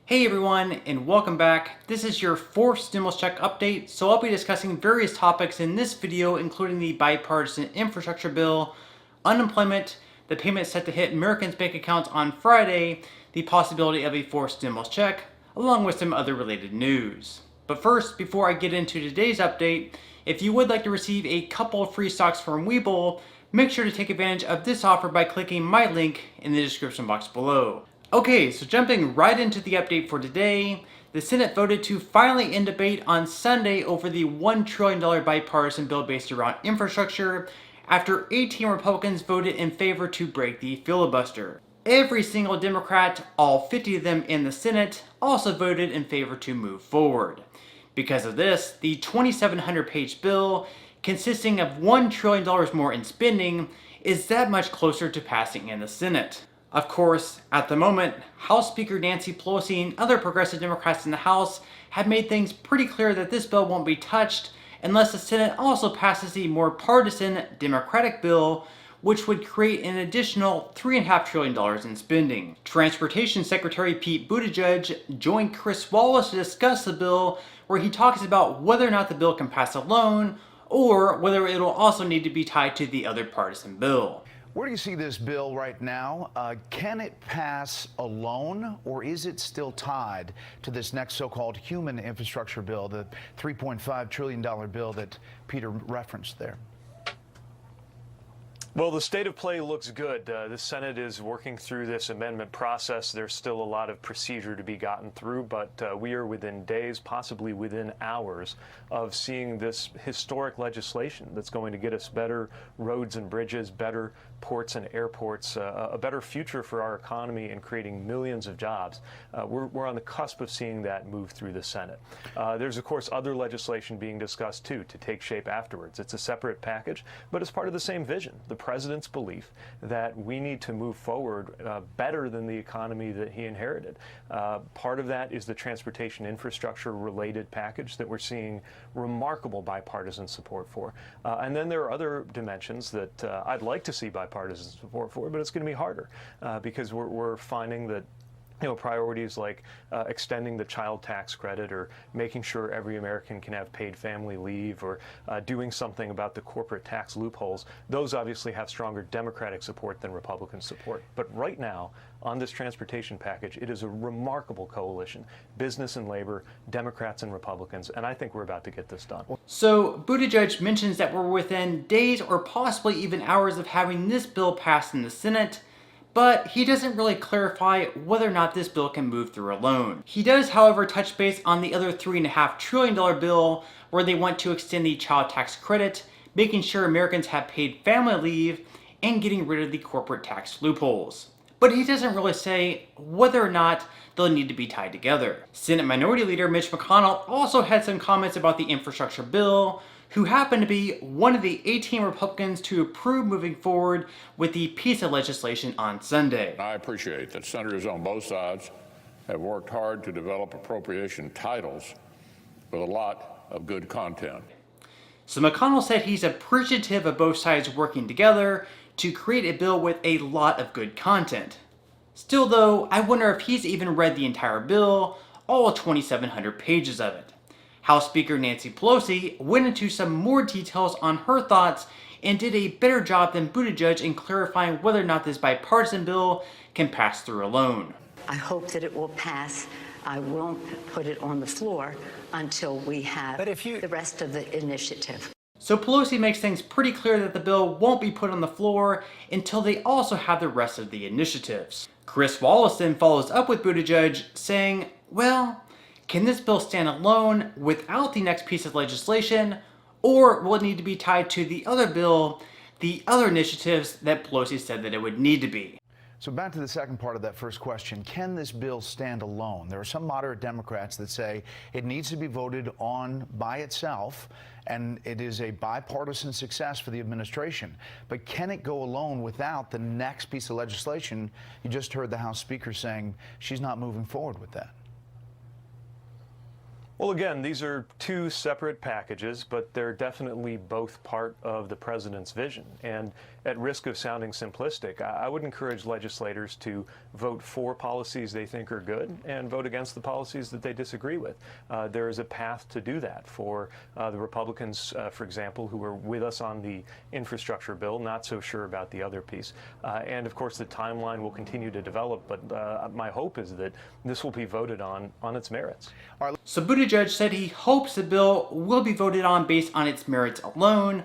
Hey everyone, and welcome back. This is your fourth stimulus check update, so I'll be discussing various topics in this video, including the bipartisan infrastructure bill, unemployment, the payment set to hit Americans' bank accounts on Friday, the possibility of a fourth stimulus check, along with some other related news. But first, before I get into today's update, if you would like to receive a couple of free stocks from Webull, make sure to take advantage of this offer by clicking my link in the description box below. Okay, so jumping right into the update for today, the Senate voted to finally end debate on Sunday over the $1 trillion bipartisan bill based around infrastructure after 18 Republicans voted in favor to break the filibuster. Every single Democrat, all 50 of them in the Senate, also voted in favor to move forward. Because of this, the 2,700-page bill, consisting of $1 trillion more in spending, is that much closer to passing in the Senate. Of course, at the moment, House Speaker Nancy Pelosi and other progressive Democrats in the House have made things pretty clear that this bill won't be touched unless the Senate also passes the more partisan Democratic bill, which would create an additional $3.5 trillion in spending. Transportation Secretary Pete Buttigieg joined Chris Wallace to discuss the bill, where he talks about whether or not the bill can pass alone, or whether it will also need to be tied to the other partisan bill. Where do you see this bill right now? Can it pass alone, or is it still tied to this next so-called human infrastructure bill, the $3.5 trillion bill that Peter referenced there? Well, the state of play looks good. The Senate is working through this amendment process. There's still a lot of procedure to be gotten through, but we are within days, possibly within hours, of seeing this historic legislation that's going to get us better roads and bridges, better ports and airports, a better future for our economy and creating millions of jobs. We're on the cusp of seeing that move through the Senate. There's, of course, other legislation being discussed, too, to take shape afterwards. It's a separate package, but it's part of the same vision. The president's belief that we need to move forward better than the economy that he inherited. Part of that is the transportation infrastructure related package that we're seeing remarkable bipartisan support for. And then there are other dimensions that I'd like to see bipartisan support for, but it's going to be harder because we're finding that priorities like extending the child tax credit or making sure every American can have paid family leave or doing something about the corporate tax loopholes, those obviously have stronger Democratic support than Republican support. But right now, on this transportation package, it is a remarkable coalition, business and labor, Democrats and Republicans, and I think we're about to get this done. So Buttigieg mentions that we're within days or possibly even hours of having this bill passed in the Senate, but he doesn't really clarify whether or not this bill can move through alone. He does, however, touch base on the other $3.5 trillion bill where they want to extend the child tax credit, making sure Americans have paid family leave, and getting rid of the corporate tax loopholes. But he doesn't really say whether or not they'll need to be tied together. Senate Minority Leader Mitch McConnell also had some comments about the infrastructure bill, who happened to be one of the 18 Republicans to approve moving forward with the piece of legislation on Sunday. I appreciate that senators on both sides have worked hard to develop appropriation titles with a lot of good content. So McConnell said he's appreciative of both sides working together to create a bill with a lot of good content. Still though, I wonder if he's even read the entire bill, all 2,700 pages of it. House Speaker Nancy Pelosi went into some more details on her thoughts and did a better job than Buttigieg in clarifying whether or not this bipartisan bill can pass through alone. I hope that it will pass. I won't put it on the floor until we have the rest of the initiative. So Pelosi makes things pretty clear that the bill won't be put on the floor until they also have the rest of the initiatives. Chris Wallace then follows up with Buttigieg saying, well, can this bill stand alone without the next piece of legislation, or will it need to be tied to the other bill, the other initiatives that Pelosi said that it would need to be? So back to the second part of that first question, can this bill stand alone? There are some moderate Democrats that say it needs to be voted on by itself, and it is a bipartisan success for the administration. But can it go alone without the next piece of legislation? You just heard the House Speaker saying she's not moving forward with that. Well, again, these are two separate packages, but they're definitely both part of the president's vision. And at risk of sounding simplistic, I would encourage legislators to vote for policies they think are good and vote against the policies that they disagree with. There is a path to do that for the Republicans, for example, who were with us on the infrastructure bill, not so sure about the other piece. And of course, the timeline will continue to develop, but my hope is that this will be voted on its merits. So Buttigieg said he hopes the bill will be voted on based on its merits alone,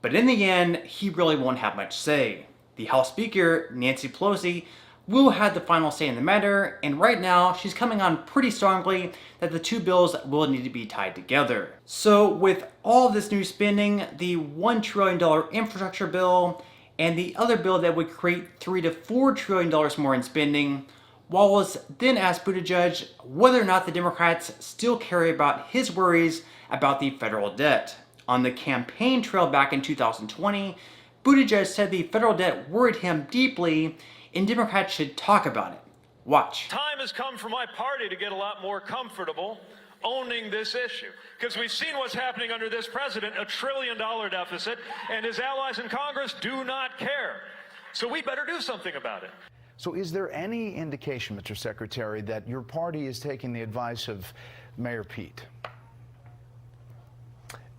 but in the end, he really won't have much say. The House Speaker, Nancy Pelosi, will have the final say in the matter, and right now she's coming on pretty strongly that the two bills will need to be tied together. So with all this new spending, the $1 trillion infrastructure bill, and the other bill that would create $3 to $4 trillion more in spending, Wallace then asked Buttigieg whether or not the Democrats still care about his worries about the federal debt. On the campaign trail back in 2020, Buttigieg said the federal debt worried him deeply and Democrats should talk about it. Watch. Time has come for my party to get a lot more comfortable owning this issue, because we've seen what's happening under this president, $1 trillion deficit, and his allies in Congress do not care. So we better do something about it. So is there any indication, Mr. Secretary, that your party is taking the advice of Mayor Pete?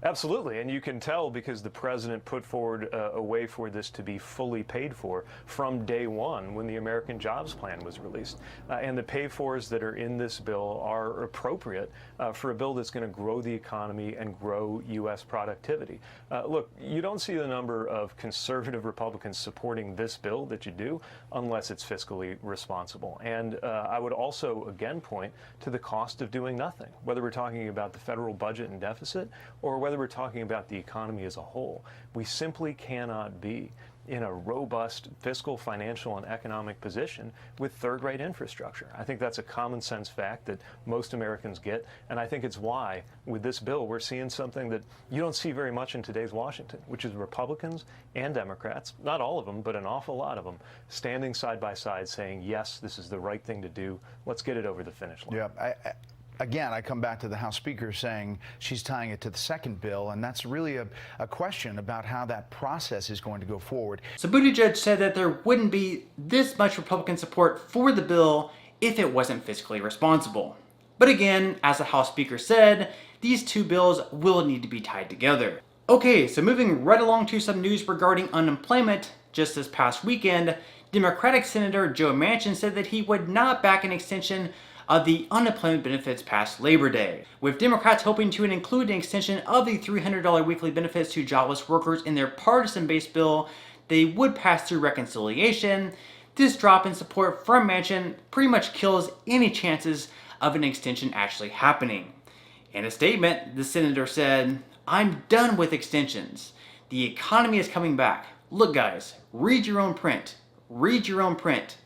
Absolutely, and you can tell because the president put forward a way for this to be fully paid for from day one when the American Jobs Plan was released. And the pay-fors that are in this bill are appropriate for a bill that's going to grow the economy and grow U.S. productivity. Look, you don't see the number of conservative Republicans supporting this bill that you do unless it's fiscally responsible. And I would also, again, point to the cost of doing nothing, whether we're talking about the federal budget and deficit or whether we're talking about the economy as a whole. We simply cannot be in a robust fiscal, financial, and economic position with third-rate infrastructure. I think that's a common sense fact that most Americans get, and I think it's why, with this bill, we're seeing something that you don't see very much in today's Washington, which is Republicans and Democrats, not all of them, but an awful lot of them, standing side by side saying, yes, this is the right thing to do. Let's get it over the finish line. Yeah, Again, I come back to the House Speaker saying she's tying it to the second bill, and that's really a question about how that process is going to go forward. So Buttigieg said that there wouldn't be this much Republican support for the bill if it wasn't fiscally responsible. But again, as the House Speaker said, these two bills will need to be tied together. Okay, so moving right along to some news regarding unemployment. Just this past weekend, Democratic Senator Joe Manchin said that he would not back an extension of the unemployment benefits past Labor Day, with Democrats hoping to include an extension of the $300 weekly benefits to jobless workers in their partisan-based bill. They would pass through reconciliation. This drop in support from Manchin pretty much kills any chances of an extension actually happening. In a statement, the senator said, "I'm done with extensions. The economy is coming back. Look guys, read your own print. Read your own print.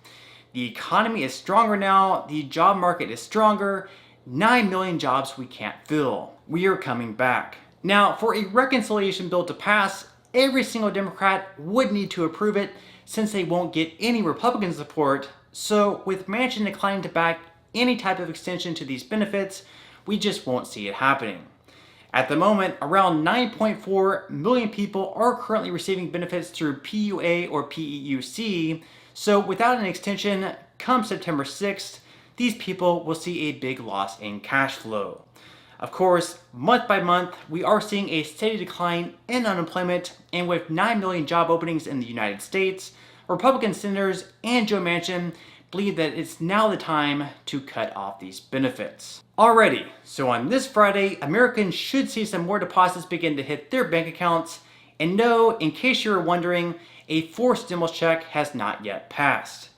The economy is stronger now, the job market is stronger, 9 million jobs we can't fill. We are coming back." Now, for a reconciliation bill to pass, every single Democrat would need to approve it since they won't get any Republican support. So with Manchin declining to back any type of extension to these benefits, we just won't see it happening. At the moment, around 9.4 million people are currently receiving benefits through PUA or PEUC, so without an extension, come September 6th, these people will see a big loss in cash flow. Of course, month by month, we are seeing a steady decline in unemployment, and with 9 million job openings in the United States, Republican senators and Joe Manchin believe that it's now the time to cut off these benefits. Alrighty, so on this Friday, Americans should see some more deposits begin to hit their bank accounts, and no, in case you were wondering, a fourth stimulus check has not yet passed.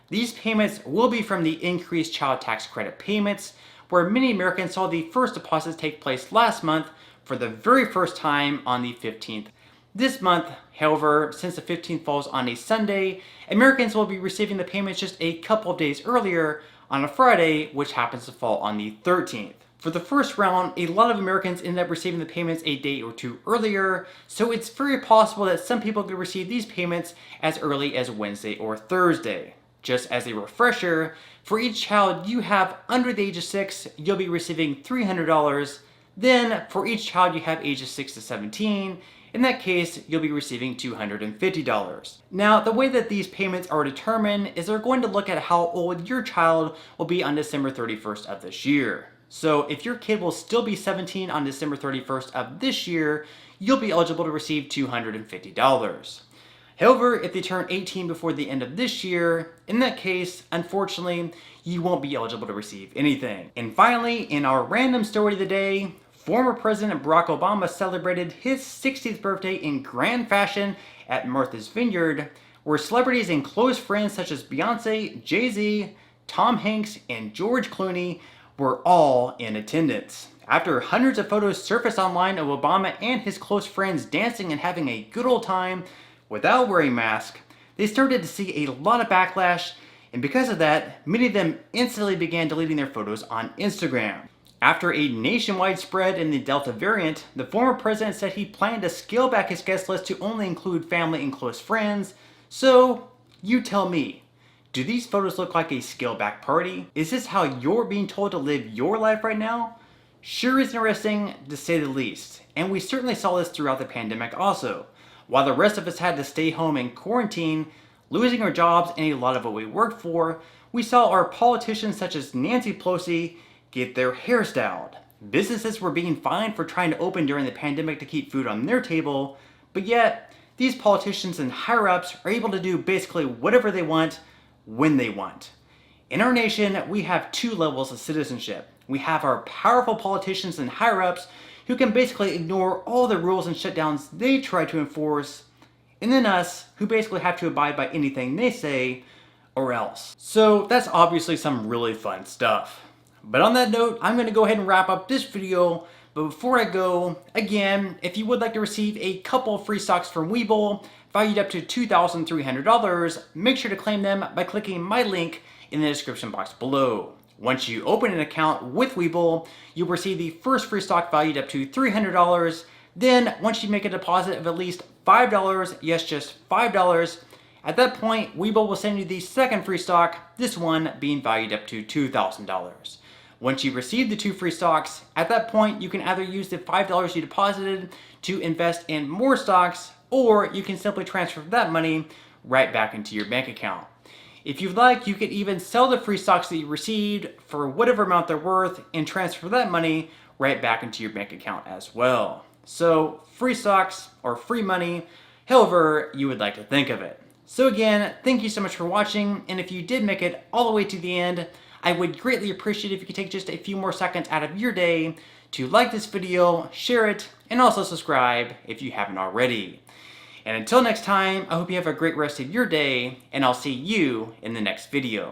These payments will be from the increased child tax credit payments, where many Americans saw the first deposits take place last month for the very first time on the 15th. This month, however, since the 15th falls on a Sunday, Americans will be receiving the payments just a couple of days earlier on a Friday, which happens to fall on the 13th. For the first round, a lot of Americans end up receiving the payments a day or two earlier, so it's very possible that some people could receive these payments as early as Wednesday or Thursday. Just as a refresher, for each child you have under the age of 6, you'll be receiving $300. Then, for each child you have ages 6 to 17, in that case, you'll be receiving $250. Now, the way that these payments are determined is they're going to look at how old your child will be on December 31st of this year. So if your kid will still be 17 on December 31st of this year, you'll be eligible to receive $250. However, if they turn 18 before the end of this year, in that case, unfortunately, you won't be eligible to receive anything. And finally, in our random story of the day, former President Barack Obama celebrated his 60th birthday in grand fashion at Martha's Vineyard, where celebrities and close friends such as Beyonce, Jay-Z, Tom Hanks, and George Clooney were all in attendance. After hundreds of photos surfaced online of Obama and his close friends dancing and having a good old time without wearing masks, they started to see a lot of backlash, and because of that, many of them instantly began deleting their photos on Instagram. After a nationwide spread in the Delta variant, the former president said he planned to scale back his guest list to only include family and close friends. So, you tell me, do these photos look like a scale back party? Is this how you're being told to live your life right now? Sure is interesting, to say the least. And we certainly saw this throughout the pandemic also. While the rest of us had to stay home and quarantine, losing our jobs and a lot of what we worked for, we saw our politicians such as Nancy Pelosi get their hair styled. Businesses were being fined for trying to open during the pandemic to keep food on their table, but yet these politicians and higher-ups are able to do basically whatever they want, when they want. In our nation, we have two levels of citizenship. We have our powerful politicians and higher-ups who can basically ignore all the rules and shutdowns they try to enforce, and then us, who basically have to abide by anything they say, or else. So that's obviously some really fun stuff. But on that note, I'm going to go ahead and wrap up this video. But before I go, again, if you would like to receive a couple of free stocks from Webull, valued up to $2,300, make sure to claim them by clicking my link in the description box below. Once you open an account with Webull, you'll receive the first free stock valued up to $300. Then, once you make a deposit of at least $5, yes, just $5, at that point, Webull will send you the second free stock, this one being valued up to $2,000. Once you receive the 2 free stocks, at that point, you can either use the $5 you deposited to invest in more stocks, or you can simply transfer that money right back into your bank account. If you'd like, you could even sell the free stocks that you received for whatever amount they're worth and transfer that money right back into your bank account as well. So, free stocks or free money, however you would like to think of it. So again, thank you so much for watching, and if you did make it all the way to the end, I would greatly appreciate if you could take just a few more seconds out of your day to like this video, share it, and also subscribe if you haven't already. And until next time, I hope you have a great rest of your day, and I'll see you in the next video.